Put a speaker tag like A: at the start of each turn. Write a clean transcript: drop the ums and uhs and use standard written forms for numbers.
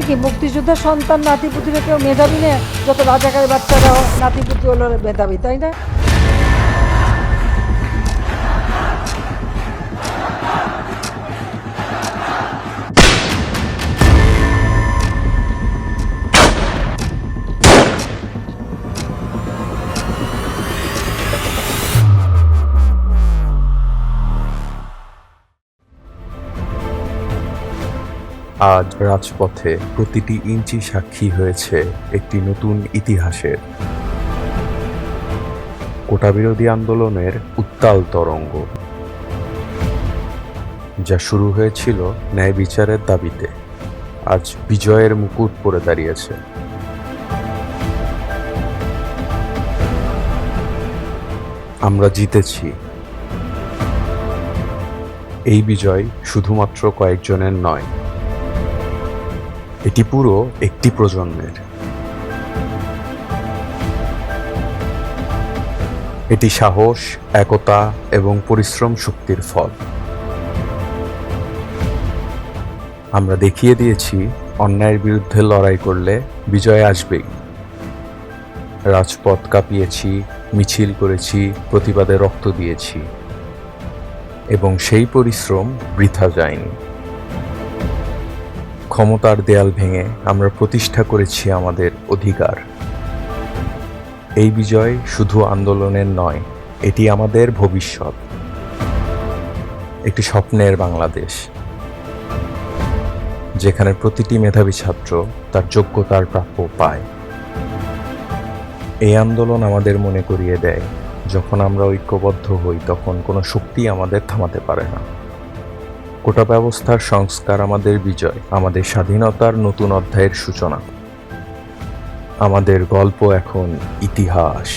A: কি মুক্তিযোদ্ধার সন্তান নাতিপুতিরা কেউ মেধাবী নেই? যত রাজাকারের বাচ্চারাও নাতিপুতি হলো মেধাবী, তাই না?
B: আজ রাজপথে প্রতিটি ইঞ্চি সাক্ষী হয়েছে একটি নতুন ইতিহাসের। কোটা বিরোধী আন্দোলনের উত্তাল তরঙ্গ, যা শুরু হয়েছিল ন্যায় বিচারের দাবিতে, আজ বিজয়ের মুকুট পরে দাঁড়িয়েছে। আমরা জিতেছি। এই বিজয় শুধুমাত্র কয়েকজনের নয়, এটি পুরো একটি প্রজন্মের। এটি সাহস, একতা এবং পরিশ্রম শক্তির ফল। আমরা দেখিয়ে দিয়েছি অন্যায়ের বিরুদ্ধে লড়াই করলে বিজয় আসবেই। রাজপথ কাঁপিয়েছি, মিছিল করেছি, প্রতিবাদে রক্ত দিয়েছি, এবং সেই পরিশ্রম বৃথা যায়নি। ক্ষমতার দেয়াল ভেঙে আমরা প্রতিষ্ঠা করেছি আমাদের অধিকার। এই বিজয় শুধু আন্দোলনের নয়, এটি আমাদের ভবিষ্যৎ। একটি স্বপ্নের বাংলাদেশ, যেখানে প্রতিটি মেধাবী ছাত্র তার যোগ্যতার প্রাপ্য পায়। এই আন্দোলন আমাদের মনে করিয়ে দেয়, যখন আমরা ঐক্যবদ্ধ হই তখন কোনো শক্তি আমাদের থামাতে পারে না। কোটা ব্যবস্থার সংস্কার আমাদের বিজয়, আমাদের স্বাধীনতার নতুন অধ্যায়ের সূচনা। আমাদের গল্প এখন ইতিহাস।